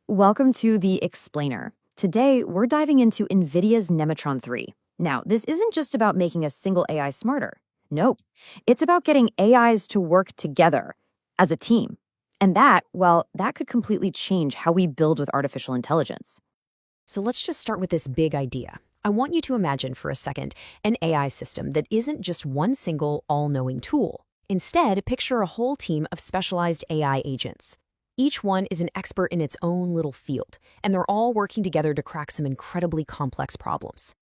Welcome to the Explainer. Today, we're diving into NVIDIA's Nemotron 3. Now, this isn't just about making a single AI smarter. Nope. It's about getting AIs to work together as a team. And that could completely change how we build with artificial intelligence. So let's just start with this big idea. I want you to imagine for a second an AI system that isn't just one single all-knowing tool. Instead, picture a whole team of specialized AI agents. Each one is an expert in its own little field, and they're all working together to crack some incredibly complex problems.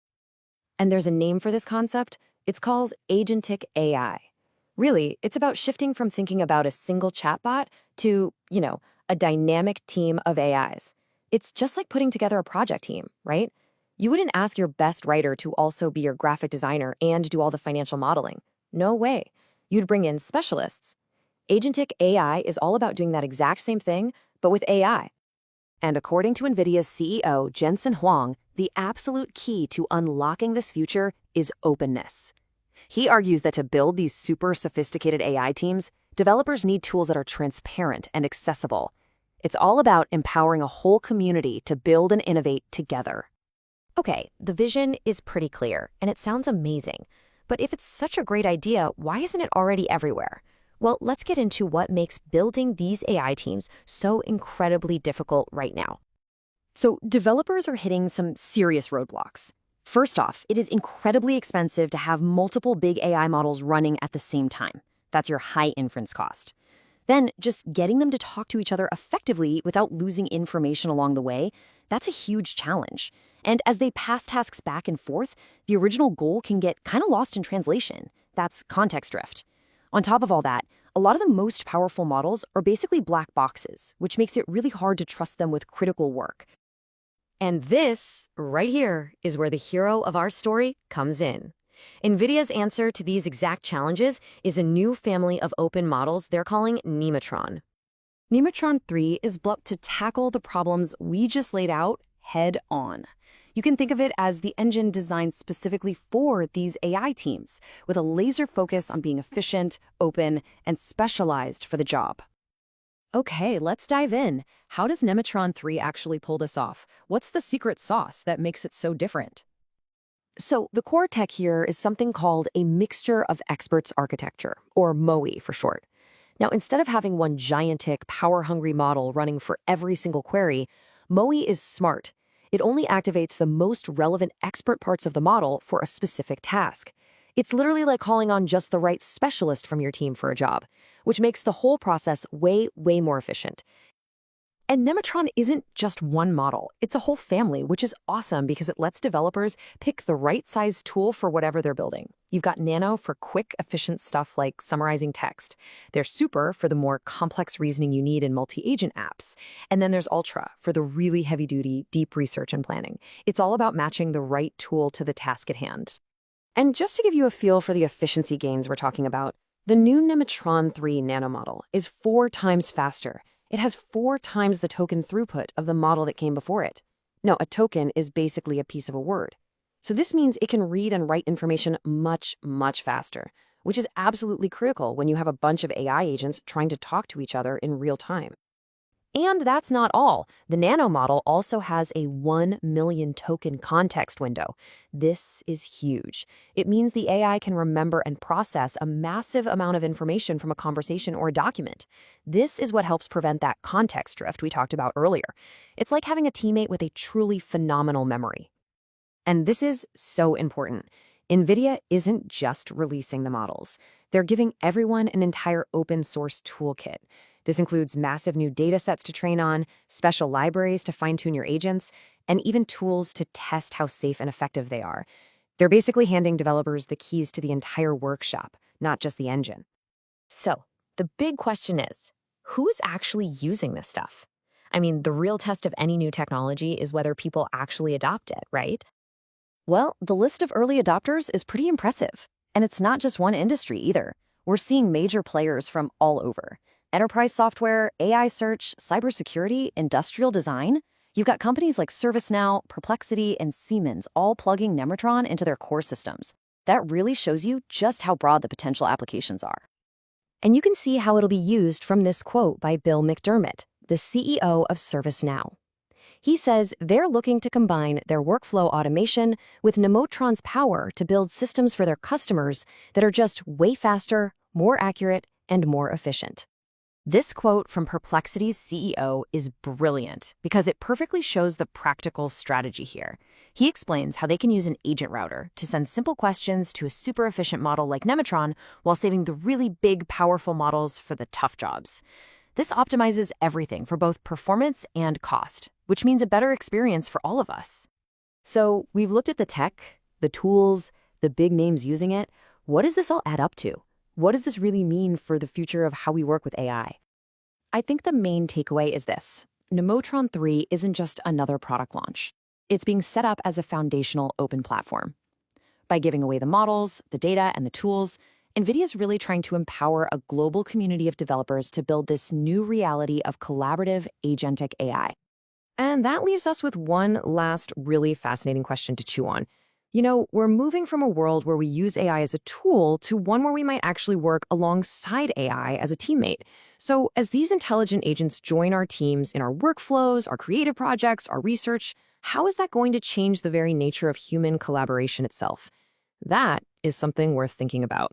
And there's a name for this concept. It's called Agentic-AI. Really, it's about shifting from thinking about a single chatbot to, a dynamic team of AIs. It's just like putting together a project team, right? You wouldn't ask your best writer to also be your graphic designer and do all the financial modeling. No way. You'd bring in specialists. Agentic AI is all about doing that exact same thing, but with AI. And according to NVIDIA's CEO, Jensen Huang, the absolute key to unlocking this future is openness. He argues that to build these super sophisticated AI teams, developers need tools that are transparent and accessible. It's all about empowering a whole community to build and innovate together. Okay, the vision is pretty clear, and it sounds amazing. But if it's such a great idea, why isn't it already everywhere? Well, let's get into what makes building these AI teams so incredibly difficult right now. So developers are hitting some serious roadblocks. First off, it is incredibly expensive to have multiple big AI models running at the same time. That's your high inference cost. Then just getting them to talk to each other effectively without losing information along the way, that's a huge challenge. And as they pass tasks back and forth, the original goal can get kind of lost in translation. That's context drift. On top of all that, a lot of the most powerful models are basically black boxes, which makes it really hard to trust them with critical work. And this, right here, is where the hero of our story comes in. NVIDIA's answer to these exact challenges is a new family of open models they're calling Nemotron. Nemotron 3 is built to tackle the problems we just laid out head on. You can think of it as the engine designed specifically for these AI teams, with a laser focus on being efficient, open, and specialized for the job. Okay, let's dive in. How does Nemotron 3 actually pull this off? What's the secret sauce that makes it so different? So the core tech here is something called a mixture of experts architecture, or MOE for short. Now, instead of having one gigantic, power-hungry model running for every single query, MOE is smart. It only activates the most relevant expert parts of the model for a specific task. It's literally like calling on just the right specialist from your team for a job, which makes the whole process way more efficient. And Nemotron isn't just one model. It's a whole family, which is awesome because it lets developers pick the right size tool for whatever they're building. You've got Nano for quick, efficient stuff like summarizing text. There's Super for the more complex reasoning you need in multi-agent apps. And then there's Ultra for the really heavy-duty, deep research and planning. It's all about matching the right tool to the task at hand. And just to give you a feel for the efficiency gains we're talking about, the new Nemotron 3 Nano model is 4 times faster. It has 4 times the token throughput of the model that came before it. Now, a token is basically a piece of a word. So this means it can read and write information much faster, which is absolutely critical when you have a bunch of AI agents trying to talk to each other in real time. And that's not all. The Nano model also has a 1 million token context window. This is huge. It means the AI can remember and process a massive amount of information from a conversation or a document. This is what helps prevent that context drift we talked about earlier. It's like having a teammate with a truly phenomenal memory. And this is so important. NVIDIA isn't just releasing the models. They're giving everyone an entire open source toolkit. This includes massive new data sets to train on, special libraries to fine-tune your agents, and even tools to test how safe and effective they are. They're basically handing developers the keys to the entire workshop, not just the engine. So, the big question is, who's actually using this stuff? I mean, the real test of any new technology is whether people actually adopt it, right? Well, the list of early adopters is pretty impressive. And it's not just one industry either. We're seeing major players from all over. Enterprise software, AI search, cybersecurity, industrial design. You've got companies like ServiceNow, Perplexity, and Siemens all plugging Nemotron into their core systems. That really shows you just how broad the potential applications are. And you can see how it'll be used from this quote by Bill McDermott, the CEO of ServiceNow. He says they're looking to combine their workflow automation with Nemotron's power to build systems for their customers that are just way faster, more accurate, and more efficient. This quote from Perplexity's CEO is brilliant because it perfectly shows the practical strategy here. He explains how they can use an agent router to send simple questions to a super efficient model like Nemotron while saving the really big, powerful models for the tough jobs. This optimizes everything for both performance and cost, which means a better experience for all of us. So we've looked at the tech, the tools, the big names using it. What does this all add up to? What does this really mean for the future of how we work with AI? I think the main takeaway is this. Nemotron 3 isn't just another product launch. It's being set up as a foundational open platform. By giving away the models, the data, and the tools, NVIDIA is really trying to empower a global community of developers to build this new reality of collaborative agentic AI. And that leaves us with one last really fascinating question to chew on. We're moving from a world where we use AI as a tool to one where we might actually work alongside AI as a teammate. So as these intelligent agents join our teams in our workflows, our creative projects, our research, how is that going to change the very nature of human collaboration itself? That is something worth thinking about.